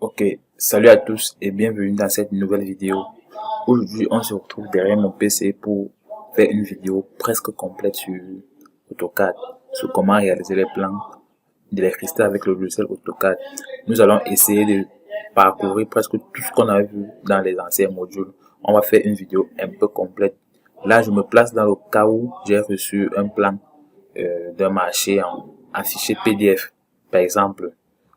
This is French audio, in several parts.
Ok, salut à tous et bienvenue dans cette nouvelle vidéo. Aujourd'hui, on se retrouve derrière mon PC pour faire une vidéo presque complète sur AutoCAD, sur comment réaliser les plans d'électricité avec le logiciel AutoCAD. Nous allons essayer de parcourir presque tout ce qu'on a vu dans les anciens modules. On va faire une vidéo un peu complète. Là, je me place dans le cas où j'ai reçu un plan d'un marché en fichier PDF, par exemple.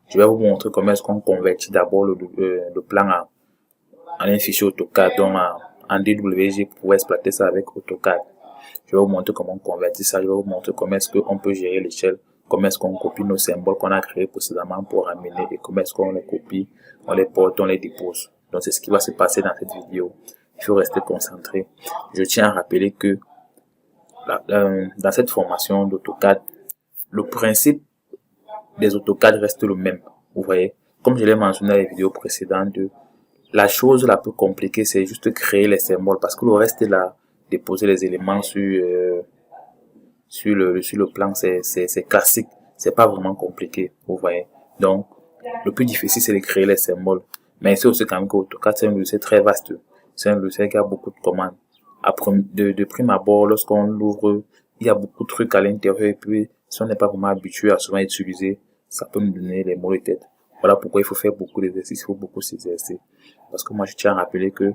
Je vais vous montrer comment est-ce qu'on convertit d'abord le plan en un fichier AutoCAD, donc en DWG pour exploiter ça avec AutoCAD. Je vais vous montrer comment on convertit ça. Je vais vous montrer comment est-ce qu'on peut gérer l'échelle, comment est-ce qu'on copie nos symboles qu'on a créés précédemment pour ramener et comment est-ce qu'on les copie, on les porte, on les dépose. Donc c'est ce qui va se passer dans cette vidéo. Il faut rester concentré. Je tiens à rappeler que dans cette formation d'AutoCAD, le principe des AutoCAD reste le même. Vous voyez, comme je l'ai mentionné dans les vidéos précédentes, la chose la plus compliquée, c'est juste créer les symboles parce que le reste est là, déposer les éléments sur le plan, c'est classique. C'est pas vraiment compliqué, vous voyez. Donc, le plus difficile, c'est de créer les symboles. Mais c'est aussi quand même qu'AutoCAD, c'est un logiciel très vaste. C'est un logiciel qui a beaucoup de commandes. De prime abord, lorsqu'on l'ouvre, il y a beaucoup de trucs à l'intérieur et puis, si on n'est pas vraiment habitué à souvent utiliser, ça peut nous donner les maux de tête. Voilà pourquoi il faut faire beaucoup d'exercices, il faut beaucoup s'exercer. Parce que moi, je tiens à rappeler que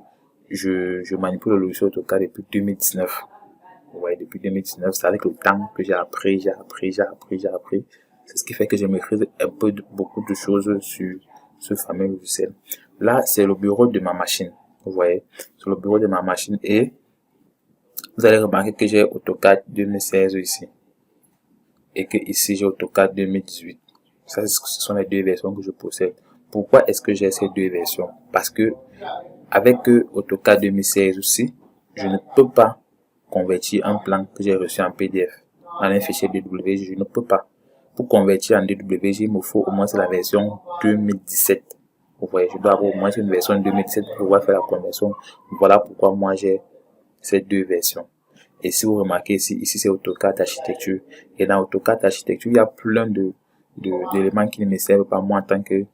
je manipule le logiciel AutoCAD depuis 2019. Ouais, depuis 2019, c'est avec le temps que j'ai appris. C'est ce qui fait que je maîtrise beaucoup de choses sur ce fameux logiciel. Là, c'est le bureau de ma machine. Vous voyez, c'est le bureau de ma machine et vous allez remarquer que j'ai AutoCAD 2016 ici. Et que ici, j'ai AutoCAD 2018. Ça, ce sont les deux versions que je possède. Pourquoi est-ce que j'ai ces deux versions? Parce que avec AutoCAD 2016 aussi, je ne peux pas convertir un plan que j'ai reçu en PDF en un fichier DWG. Je ne peux pas. Pour convertir en DWG, il me faut au moins la version 2017. Vous voyez, je dois avoir au moins une version 2017 pour pouvoir faire la conversion. Voilà pourquoi moi j'ai ces deux versions. Et si vous remarquez ici c'est AutoCAD architecture. Et dans AutoCAD architecture, il y a plein d'éléments qui ne me servent pas moi en tant que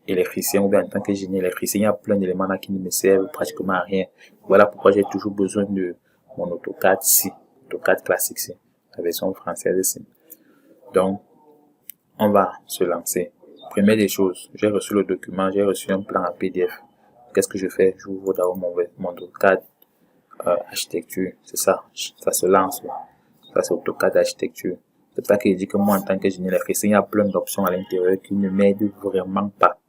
électricien ou bien en tant que génie électricien. Il y a plein d'éléments là qui ne me servent pratiquement à rien. Voilà pourquoi j'ai toujours besoin de mon AutoCAD C, AutoCAD classique C, la version française C. Donc, on va se lancer. Première des choses, j'ai reçu le document, j'ai reçu un plan en PDF. Qu'est-ce que je fais? J'ouvre d'abord mon AutoCAD architecture, c'est ça, ça se lance. Ça c'est AutoCAD architecture. C'est ça que je dis que moi en tant que génie électricien, il y a plein d'options à l'intérieur qui ne m'aident vraiment pas.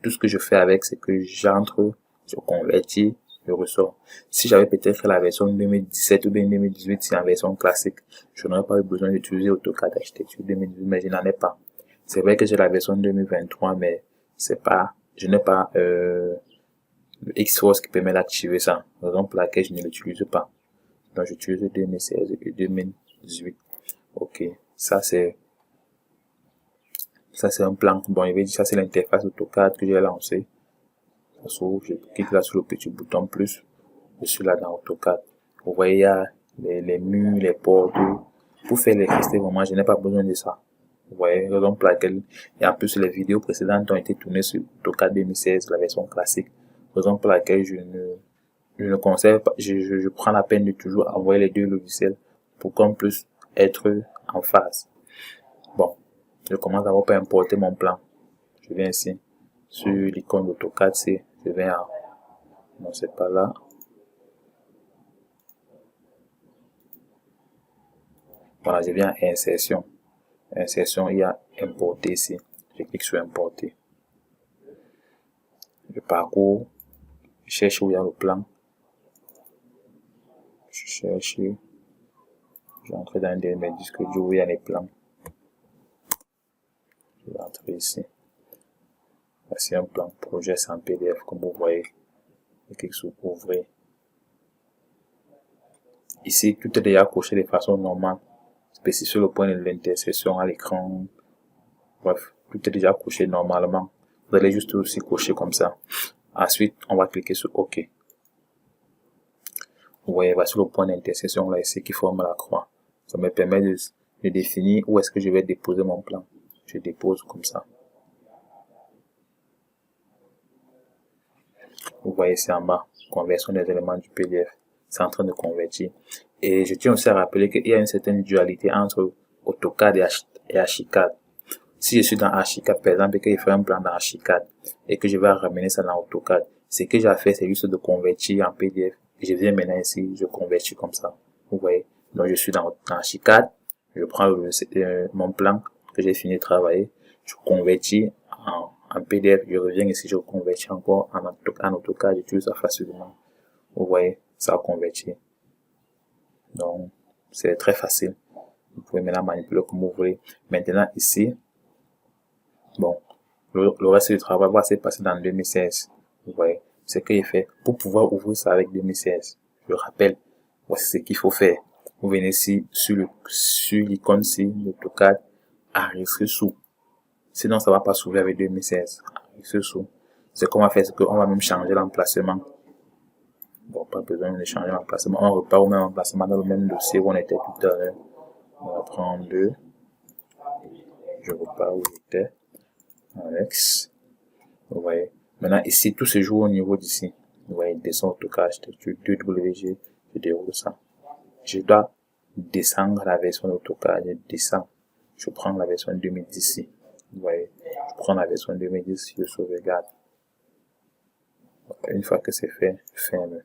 Tout ce que je fais avec, c'est que j'entre, je convertis, je ressors. Si j'avais peut-être la version 2017 ou bien 2018, c'est en version classique, je n'aurais pas eu besoin d'utiliser AutoCAD architecture 2018, mais je n'en ai pas. C'est vrai que j'ai la version 2023, mais je n'ai pas le Xforce qui permet d'activer ça, raison pour laquelle je ne l'utilise pas. Donc j'utilise 2016 et 2018. Ok, ça c'est un plan. Bon, je vais dire ça c'est l'interface AutoCAD que j'ai lancé. Ça s'ouvre, je clique là sur le petit bouton plus. Je suis là dans AutoCAD. Vous voyez, il y a les murs, les portes. Pour faire l'électricité, vraiment, je n'ai pas besoin de ça. Vous voyez, raison pour laquelle, et en plus, les vidéos précédentes ont été tournées sur AutoCAD 2016, la version classique. Raison pour laquelle je ne conserve pas, je prends la peine de toujours envoyer les deux logiciels pour qu'on puisse être en phase. Bon, je commence d'abord par importer mon plan. Je viens ici, sur l'icône d'AutoCAD, je viens à, non, c'est pas là. Voilà, je viens à insertion. Insertion, il y a importer ici. Je clique sur importer. Je parcours, je cherche où il y a le plan. Je cherche, j'entre dans mes disques durs où il y a les plans. Je vais entrer ici. Voici un plan projet sans PDF, comme vous voyez. Je clique sur ouvrir. Ici, tout est déjà coché de façon normale. Spécifier le point de l'intersection à l'écran. Bref, tout est déjà coché normalement. Vous allez juste aussi cocher comme ça. Ensuite, on va cliquer sur OK. Vous voyez, voici le point d'intersection là ici qui forme la croix. Ça me permet de définir où est-ce que je vais déposer mon plan. Je dépose comme ça. Vous voyez ici en bas, conversion des éléments du PDF. C'est en train de convertir. Et je tiens aussi à rappeler qu'il y a une certaine dualité entre AutoCAD et Archicad. Si je suis dans Archicad, par exemple, et que je fais un plan dans Archicad et que je vais ramener ça dans AutoCAD, ce que j'ai fait, c'est juste de convertir en PDF. Et je viens maintenant ici, je convertis comme ça. Vous voyez? Donc, je suis dans Archicad, je prends mon plan que j'ai fini de travailler, je convertis en PDF, je reviens ici, je convertis encore en AutoCAD, j'utilise ça facilement. Vous voyez, ça a converti. Donc, c'est très facile. Vous pouvez maintenant manipuler comme vous voulez. Maintenant, ici, bon, le reste du travail va se passer dans 2016. Vous voyez, ce que j'ai fait pour pouvoir ouvrir ça avec 2016. Je rappelle, voici ce qu'il faut faire. Vous venez ici sur l'icône ici, l'AutoCAD, enregistrer sous. Sinon, ça va pas s'ouvrir avec 2016. Enregistrer sous. Ce qu'on va faire, c'est qu'on va même changer l'emplacement. Bon, pas besoin de changer l'emplacement. On repart au même emplacement dans le même dossier où on était tout à l'heure. On va prendre 2. Je repars où j'étais. Alex. Vous voyez. Maintenant, ici, tout se joue au niveau d'ici. Vous voyez, descend AutoCAD, architecture 2WG. Je déroule ça. Je dois descendre la version d'AutoCAD. Je descends. Je prends la version 2010 ici. Vous voyez. Je prends la version 2010. Je sauvegarde. Une fois que c'est fait, ferme.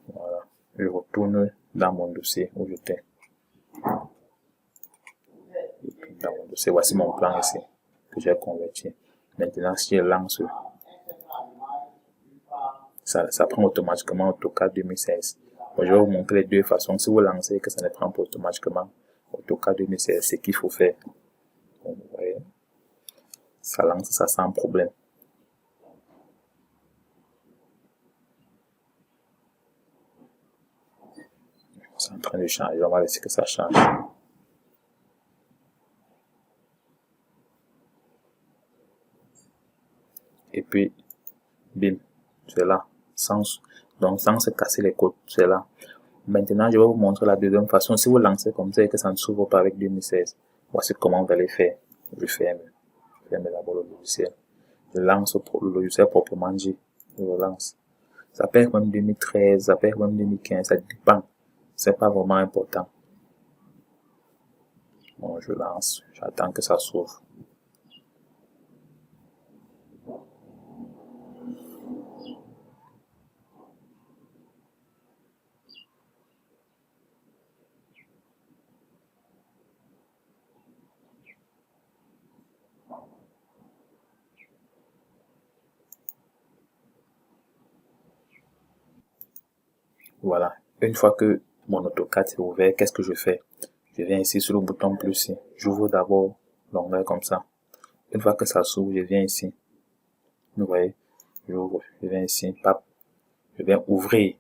Voilà. Je retourne dans mon dossier où j'étais. Dans mon dossier, voici mon plan ici que j'ai converti. Maintenant, si je lance, ça prend automatiquement AutoCAD 2016. Bon, je vais vous montrer les deux façons. Si vous lancez et que ça ne prend pas automatiquement AutoCAD 2016, c'est ce qu'il faut faire. Bon, vous voyez, ça lance ça sans problème. C'est en train de changer. On va laisser que ça change. Et puis, bim, c'est là. Donc, sans se casser les côtes, c'est là. Maintenant, je vais vous montrer la deuxième façon. Si vous lancez comme ça et que ça ne s'ouvre pas avec 2016, voici comment vous allez faire. Je ferme d'abord le logiciel. Je lance le logiciel proprement dit. Je le lance. Ça peut être même 2013, ça peut être même 2015, ça dépend. C'est pas vraiment important. Bon, je lance. J'attends que ça s'ouvre. Voilà. Une fois que mon AutoCAD est ouvert, qu'est-ce que je fais? Je viens ici sur le bouton plus. J'ouvre d'abord l'onglet comme ça. Une fois que ça s'ouvre, je viens ici. Vous voyez? J'ouvre. Je viens ici. Pap. Je viens ouvrir.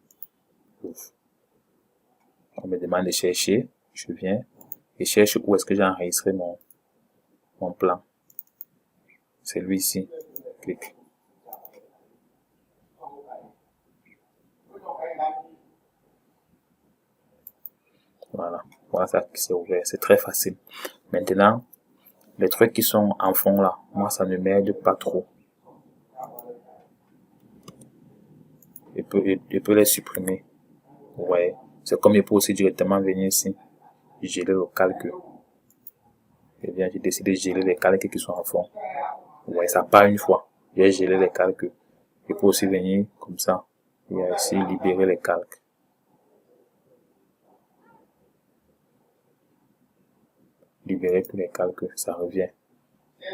On me demande de chercher. Je viens. Je cherche où est-ce que j'ai enregistré mon plan. C'est lui ici. Clique. Voilà. Voilà ça qui s'est ouvert. C'est très facile. Maintenant, les trucs qui sont en fond là, moi ça ne m'aide pas trop. Je peux les supprimer. Vous voyez. C'est comme je peux aussi directement venir ici. Geler le calque. J'ai décidé de geler les calques qui sont en fond. Vous voyez, ça part une fois. J'ai gelé les calques. Je peux aussi venir comme ça. Et ici, libérer les calques. Libérer tous les calques, ça revient.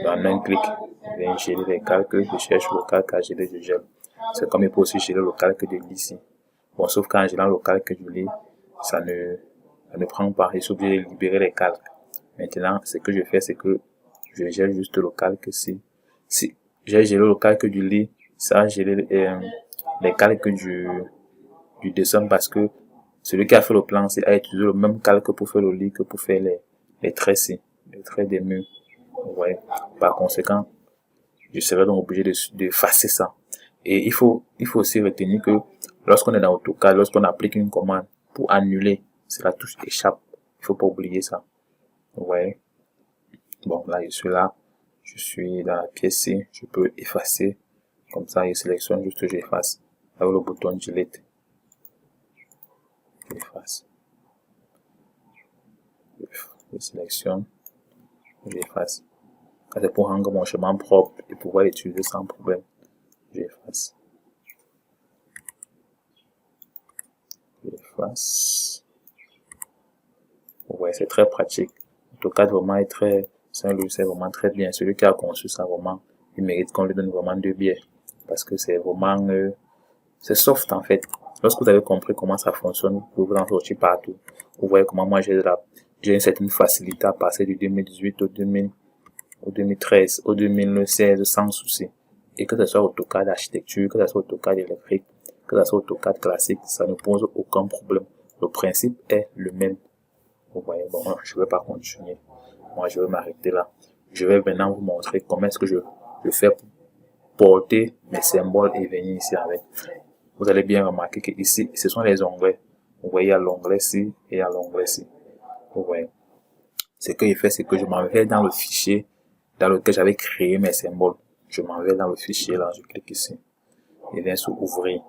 Dans un clic, je viens geler les calques. Je cherche le calque à geler, je gèle. C'est comme il peut aussi geler le calque de l'ici. Bon, sauf qu'en gelant le calque du lit, ça ne prend pas. Je suis obligé de libérer les calques. Maintenant, ce que je fais, c'est que je gèle juste le calque ici. Si j'ai gelé le calque du lit, ça a gelé les calques du dessin parce que celui qui a fait le plan, c'est a utilisé le même calque pour faire le lit que pour faire les traits ici, les traits des murs. Vous voyez. Par conséquent, je serai donc obligé d'effacer ça. Et il faut aussi retenir que lorsqu'on est dans AutoCAD, lorsqu'on applique une commande pour annuler, c'est la touche échappe. Il faut pas oublier ça. Vous voyez. Bon, là, je suis là. Je suis dans la pièce C, je peux effacer. Comme ça, je sélectionne juste, j'efface. Avec le bouton Delete. J'efface. Je sélectionne, j'efface. Ça, c'est pour rendre mon chemin propre et pouvoir l'utiliser sans problème. J'efface. J'efface. Ouais, c'est très pratique. AutoCAD vraiment est très, c'est un logiciel vraiment très bien. Celui qui a conçu ça vraiment, il mérite qu'on lui donne vraiment 2 biais. Parce que c'est vraiment, c'est soft en fait. Lorsque vous avez compris comment ça fonctionne, vous pouvez vous en sortir partout. Vous voyez comment moi j'ai une certaine facilité à passer du 2018 au 2013, au 2016 sans souci. Et que ce soit AutoCAD architecture, que ce soit AutoCAD électrique, que ce soit AutoCAD classique, ça ne pose aucun problème. Le principe est le même. Vous voyez, bon, je vais pas continuer. Moi, je vais m'arrêter là. Je vais maintenant vous montrer comment est-ce que je fais pour porter mes symboles et venir ici avec. Vous allez bien remarquer que ici, ce sont les onglets. Vous voyez, il y a l'onglet ci et il y a l'onglet ci. Vous voyez. Ce que je fais, c'est que je m'en vais dans le fichier dans lequel j'avais créé mes symboles. Je m'en vais dans le fichier là, je clique ici. Je viens sur ouvrir.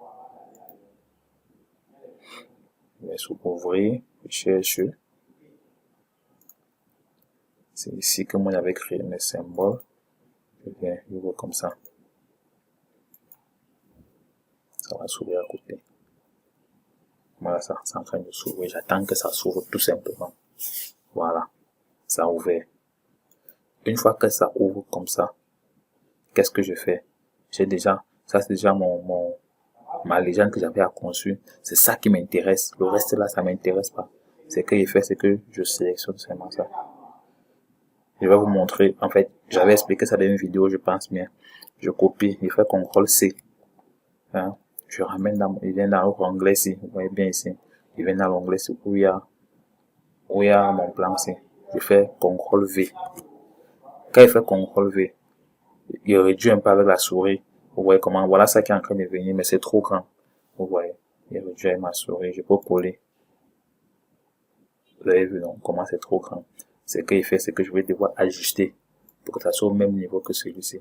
Je viens sur ouvrir, je cherche. C'est ici que moi j'avais créé mes symboles. Je viens, je vois comme ça. Ça va s'ouvrir à côté. Voilà, ça, c'est en train de s'ouvrir. J'attends que ça s'ouvre tout simplement. Voilà, ça a ouvert. Une fois que ça ouvre comme ça, qu'est-ce que je fais? Ça c'est déjà ma légende que j'avais à conçu. C'est ça qui m'intéresse. Le reste là, ça m'intéresse pas. Ce que j'ai fait, c'est que je sélectionne seulement ça. Je vais vous montrer. En fait, j'avais expliqué ça dans une vidéo, je pense bien. Je copie, je fais CTRL-C. Hein? Je ramène il vient dans l'onglet ici. Vous voyez bien ici. Il vient dans l'onglet ici où il y a mon plan ici. Je fais CTRL-V. Quand il fait CTRL-V, il réduit un peu avec la souris. Vous voyez comment, voilà ça qui est en train de venir, mais c'est trop grand. Vous voyez, il réduit avec ma souris. Je peux coller. Vous avez vu, donc, comment c'est trop grand. Ce qu'il fait, c'est que je vais devoir ajuster pour que ça soit au même niveau que celui-ci.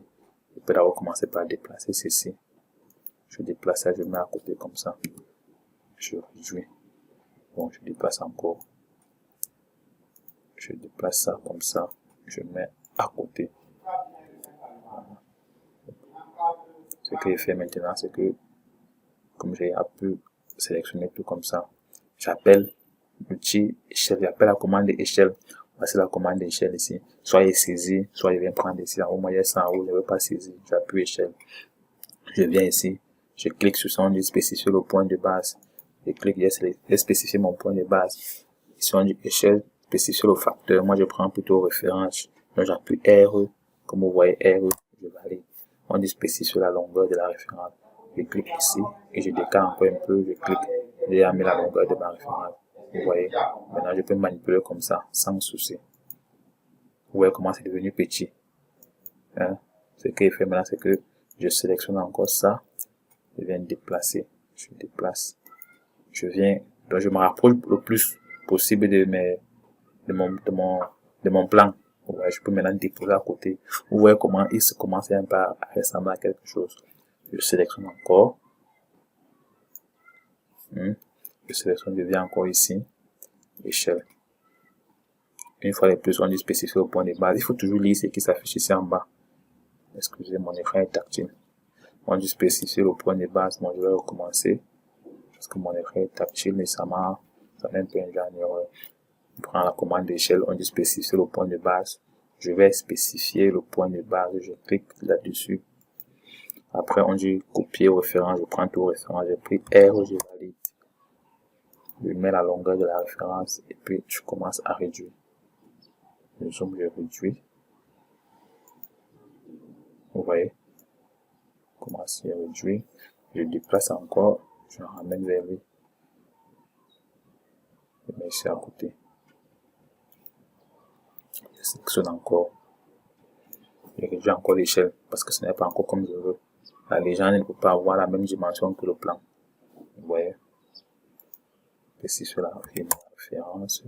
Je peux d'abord commencer par déplacer ceci. Je déplace ça, je mets à côté comme ça. Je réduis. Bon, je déplace encore. Je déplace ça comme ça. Je mets à côté. Ce que je fais maintenant, c'est que, comme j'ai pu sélectionner tout comme ça, j'appelle l'outil échelle, j'appelle la commande échelle. Voici la commande échelle ici. Soit il est saisi, soit il vient prendre ici en haut. Moi, il y a ça en haut, je ne veux pas saisir. J'appuie échelle. Je viens ici. Je clique sur ça, on dit spécifier le point de base. Je clique, j'ai spécifié mon point de base. Ici, on dit échelle, spécifier le facteur. Moi, je prends plutôt référence. Donc, j'appuie R. Comme vous voyez, R, je valide. On dit spécifier la longueur de la référence. Je clique ici et je décale encore un peu. Je clique. J'ai mis la longueur de ma référence. Vous voyez. Maintenant, je peux manipuler comme ça, sans souci. Vous voyez comment c'est devenu petit. Hein? Ce qu'il fait maintenant, c'est que je sélectionne encore ça. Je viens déplacer. Je déplace. Je viens, donc je me rapproche le plus possible de mon plan. Vous voyez, je peux maintenant déposer à côté. Vous voyez comment il se commence un peu à ressembler à quelque chose. Je sélectionne encore. Je sélectionne, je viens encore ici. Échelle. Une fois de plus, on dit spécifier au point de base. Il faut toujours lire ce qui s'affiche ici en bas. Excusez, mon écran est tactile. On dit spécifier le point de base. Bon, je vais recommencer. Parce que mon écran est tactile et ça m'a un peu une erreur. On prend la commande d'échelle, on dit spécifier le point de base. Je vais spécifier le point de base, je clique là-dessus. Après, on dit copier référence, je prends tout référence, j'ai pris R, je valide. Je mets la longueur de la référence et puis je commence à réduire. Le zoom, je réduis. Vous voyez, je commence à réduire. Je déplace encore, je ramène vers lui. Je mets ici à côté. Je sélectionne encore. Je réduis encore l'échelle parce que ce n'est pas encore comme je veux. La légende ne peut pas avoir la même dimension que le plan. Vous voyez. Ici sur la référence.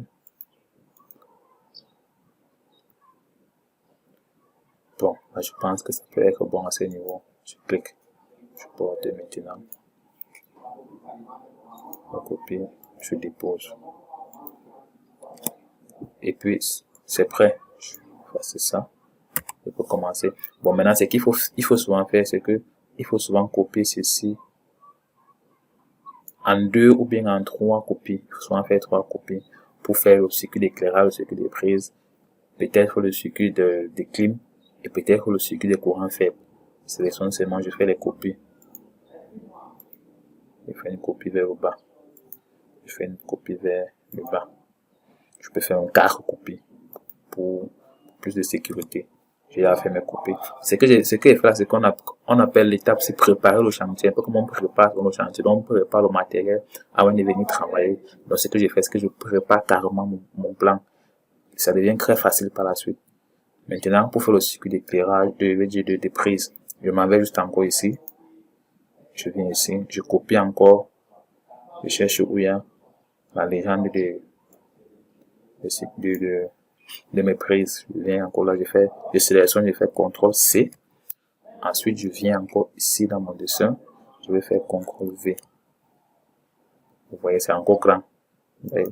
Bon, là, je pense que ça peut être bon à ce niveau. Je clique, je porte maintenant, je copie, je dépose. Et puis, c'est prêt. Je fais ça. Je peux commencer. Bon, maintenant, ce qu'il faut souvent faire, c'est que il faut souvent copier ceci en 2 ou bien en 3 copies. Il faut souvent faire 3 copies pour faire le circuit d'éclairage, le circuit de prise, peut-être le circuit de clim et peut-être le circuit de courant faible. Je sélectionne seulement, je fais les copies. Je fais une copie vers le bas. Je fais une copie vers le bas. Je peux faire un 4 copies pour plus de sécurité. J'ai déjà fait mes copies. Ce que j'ai fait là, c'est qu'on appelle l'étape, c'est préparer le chantier. Un peu comme on prépare le chantier. Donc, on prépare le matériel avant de venir travailler. Donc, ce que j'ai fait, c'est que je prépare carrément mon plan. Ça devient très facile par la suite. Maintenant, pour faire le circuit d'éclairage, de prise, je m'en vais juste encore ici. Je viens ici, je copie encore. Je cherche où il y a la légende de mes prises. Je viens encore là, je sélectionne, je fais CTRL C. Ensuite, je viens encore ici dans mon dessin. Je vais faire CTRL V. Vous voyez, c'est encore grand. Mais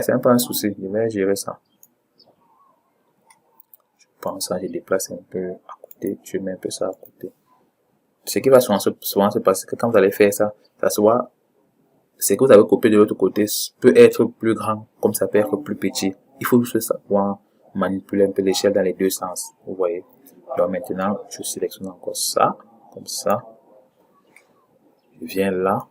c'est un peu un souci. Je vais gérer ça. Je prends ça, je déplace un peu à côté. Je mets un peu ça à côté. Ce qui va souvent se passer, que quand vous allez faire ça, soit ce que vous avez copié de l'autre côté peut être plus grand, comme ça peut être plus petit. Il faut juste savoir manipuler un peu l'échelle dans les deux sens. Vous voyez. Donc maintenant, je sélectionne encore ça, comme ça. Je viens là.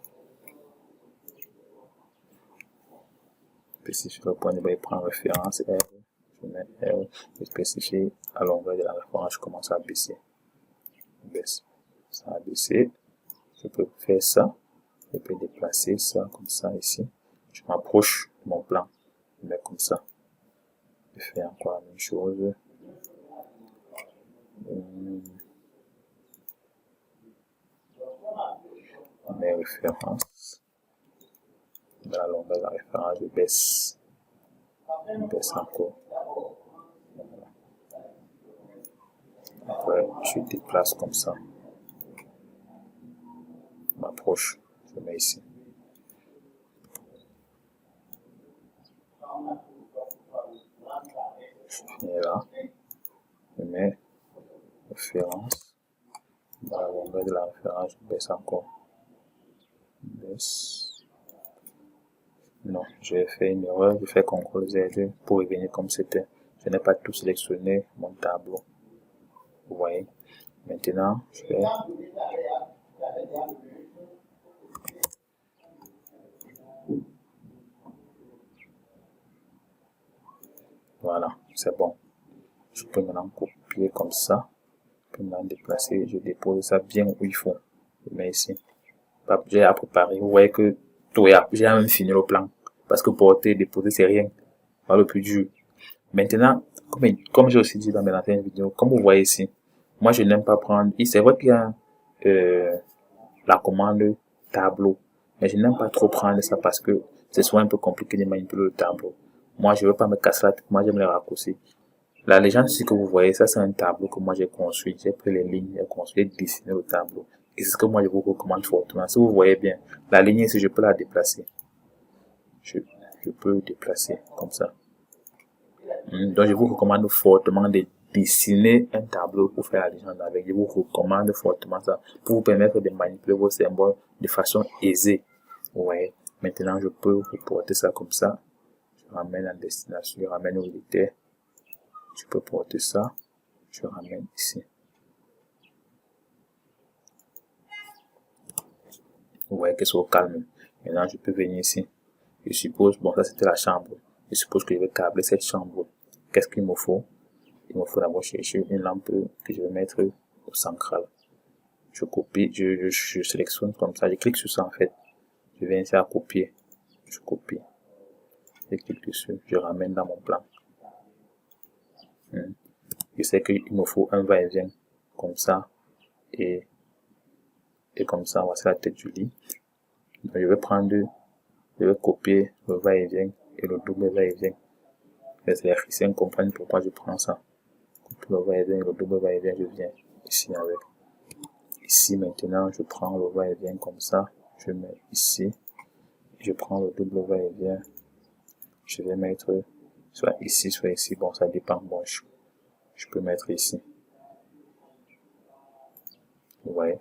Spécifie le point de bas, je prends référence R. Je mets R. Je spécifie à longueur de la référence, je commence à baisser. Je baisse. Ça a baissé. Je peux faire ça. Je peux déplacer ça comme ça ici. Je m'approche de mon plan. Je mets comme ça. Je fais encore la même chose. Mes références. Dans la longueur de la référence, je baisse. Je baisse encore. Voilà. Après, je déplace comme ça. Je m'approche. Je mets ici. Je viens là. Je mets référence. Dans la longueur de la référence, je baisse encore. Je baisse. Non, j'ai fait une erreur. Je fais CTRL Z pour revenir comme c'était. Je n'ai pas tout sélectionné mon tableau. Vous voyez. Maintenant, je vais voilà, c'est bon. Je peux maintenant copier comme ça. Je peux maintenant déplacer. Je dépose ça bien où il faut. Je mets ici. J'ai à préparer. Vous voyez que tout est à... J'ai même fini le plan. Parce que porter, déposer, c'est rien. Voilà le plus dur. Maintenant, comme j'ai aussi dit dans mes anciennes vidéos, comme vous voyez ici, moi je n'aime pas prendre. C'est vrai qu'il y a la commande tableau, mais je n'aime pas trop prendre ça parce que c'est souvent un peu compliqué de manipuler le tableau. Moi je veux pas me casser la tête, moi j'aime les raccourcis. La légende ici que vous voyez, ça c'est un tableau que moi j'ai construit. J'ai pris les lignes, j'ai construit, j'ai dessiné le tableau. Et c'est ce que moi je vous recommande fortement. Si vous voyez bien, la ligne ici, je peux la déplacer. Je peux déplacer comme ça. Donc, je vous recommande fortement de dessiner un tableau pour faire la légende avec. Je vous recommande fortement ça pour vous permettre de manipuler vos symboles de façon aisée. Vous voyez. Maintenant, je peux reporter ça comme ça. Je ramène en destination, je ramène au lecteur. Je peux porter ça. Je ramène ici. Vous voyez que c'est au calme. Maintenant, je peux venir ici. Je suppose, bon, ça c'était la chambre. Je suppose que je vais câbler cette chambre. Qu'est-ce qu'il me faut? Il me faut d'abord chercher une lampe que je vais mettre au central. Je copie, je sélectionne comme ça. Je clique sur ça en fait. Je viens ici à copier. Je copie. Je clique dessus. Je ramène dans mon plan. Je sais qu'il me faut un va-et-vient comme ça. Et comme ça, voici la tête du lit. Donc, je vais copier le va-et-vient et le double va-et-vient. Les électriciens comprennent pourquoi je prends ça. coupe le va-et-vient, le double va-et-vient, je viens ici avec. Ici, maintenant, je prends le va-et-vient comme ça, je mets ici, je prends le double va-et-vient, je vais mettre soit ici, bon, ça dépend, bon, je peux mettre ici. Vous voyez,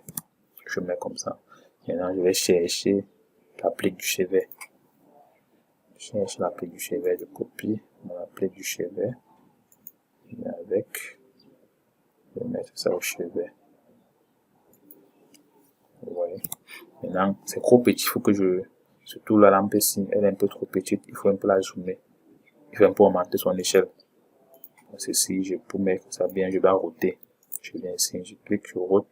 je mets comme ça. Maintenant, je vais chercher l'applique du chevet. Je cherche l'applique du chevet, je copie mon applique du chevet. Et avec, je vais mettre ça au chevet. Vous voyez. Maintenant, c'est trop petit, il faut que surtout la lampe ici, elle est un peu trop petite, il faut un peu la zoomer. Il faut un peu augmenter son échelle. Ceci, pour mettre ça bien, je dois roter. Je viens ici, je clique, je rote.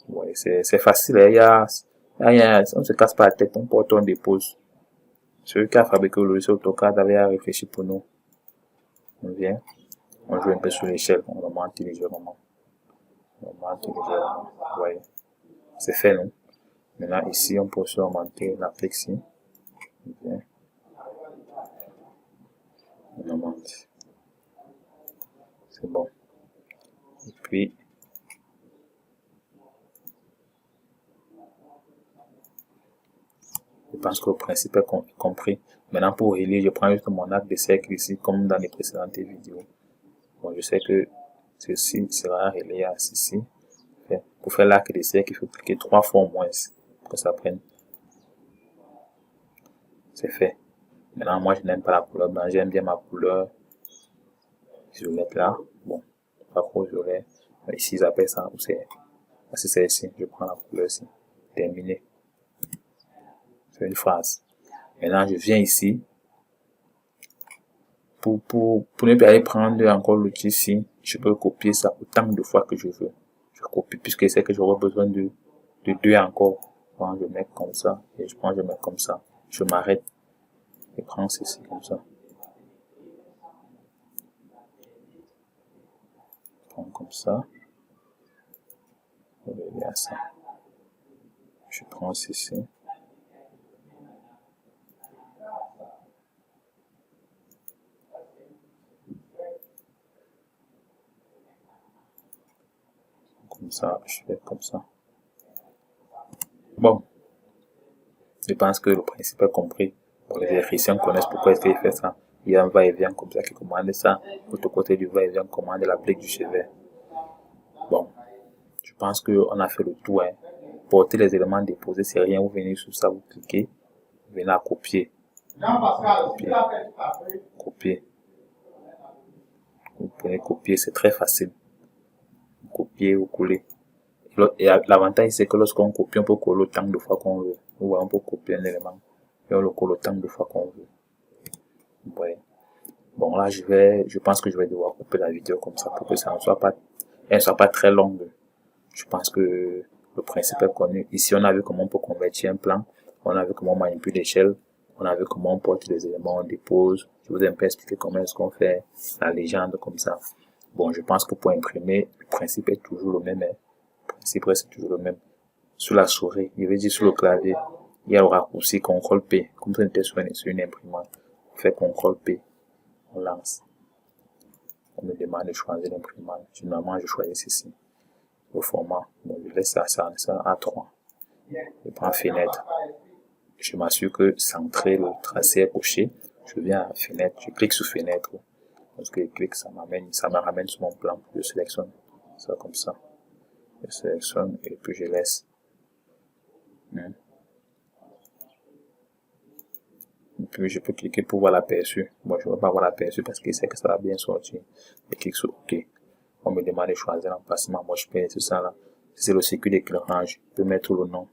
Vous voyez, c'est facile, hein. On ne se casse pas la tête, on porte, on dépose. Celui qui a fabriqué le logiciel AutoCAD avait à réfléchir pour nous. On vient, on joue un peu sur l'échelle, on augmente légèrement. Vous voyez, c'est fait, non? Maintenant, ici, on peut aussi augmenter la flexi. On vient, on augmente. C'est bon. Et puis, je pense que le principe est compris. Maintenant, pour relier, je prends juste mon arc de cercle ici, comme dans les précédentes vidéos. Bon, je sais que ceci sera relié à ceci. Pour faire l'arc de cercle, il faut cliquer 3 fois au moins pour que ça prenne. C'est fait. Maintenant, moi, je n'aime pas la couleur blanche, j'aime bien ma couleur violette là. Bon, pas trop violet. Ici, ils appellent ça, c'est ici. Je prends la couleur ici. Terminé. C'est une phrase. Maintenant, je viens ici. Pour ne pas aller prendre encore l'outil ici, je peux copier ça autant de fois que je veux. Je copie puisque c'est que j'aurai besoin de 2 encore. Bon, je mets comme ça et je mets comme ça. Je m'arrête et prends ceci comme ça. Je prends comme ça. Je vais aller à ça. Je prends ceci. Comme ça, je fais comme ça. Bon, je pense que le principe est compris. Bon, les électriciens connaissent pourquoi est-ce qu'il fait ça. Il y a un va-et-vient comme ça qui commande ça. L'autre côté du va-et-vient commande l'applique du chevet. Bon, je pense qu'on a fait le tour. Hein. Porter les éléments déposés, c'est rien. Vous venez sur ça, vous cliquez, vous venez à copier. Copier. Vous pouvez copier, c'est très facile. Copier ou coller. Et l'avantage, c'est que lorsqu'on copie, on peut coller autant de fois qu'on veut. Ou on peut copier un élément et on le colle autant de fois qu'on veut. Ouais. Bon, là, je pense que je vais devoir couper la vidéo comme ça pour que ça ne soit pas, elle ne soit pas très longue. Je pense que le principe est connu. Ici, on a vu comment on peut convertir un plan. On a vu comment on manipule l'échelle. On a vu comment on porte les éléments, on dépose. Je vous ai un peu expliqué comment est-ce qu'on fait la légende comme ça. Bon, je pense que pour imprimer, le principe est toujours le même. Le principe reste toujours le même. Sur la souris, il veut dire sur le clavier, il y a le raccourci CTRL P. Comme ça, on était sur une imprimante. On fait CTRL P. On lance. On me demande de choisir l'imprimante. Généralement, je choisis ceci. Le format. Donc, je laisse ça A3. Je prends fenêtre. Je m'assure que centrer le tracé est coché. Je viens à fenêtre. Je clique sur fenêtre. Parce que je clique, ça me ramène sur mon plan. Je sélectionne ça comme ça. Je sélectionne et puis je laisse. Et puis je peux cliquer pour voir l'aperçu. Bon, je ne vais pas voir l'aperçu parce que c'est que ça va bien sortir. Je clique sur OK. On me demande de choisir l'emplacement. Moi, je peux sur ça là. C'est le circuit d'éclairage. Je peux mettre le nom.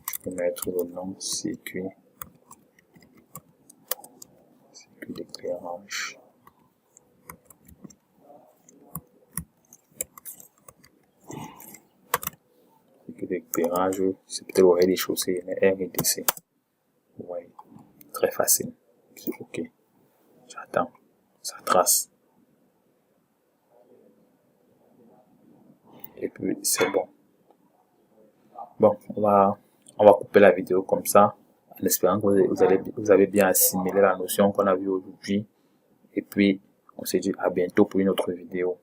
Je peux mettre le nom circuit d'éclairage. Circuit d'éclairage, c'est peut-être le rez-de-chaussée, mais RDC. Vous voyez, très facile. C'est OK. J'attends. Ça trace. Et puis, c'est bon. Bon, on va couper la vidéo comme ça. en espérant que vous avez bien assimilé la notion qu'on a vue aujourd'hui. Et puis, on se dit à bientôt pour une autre vidéo.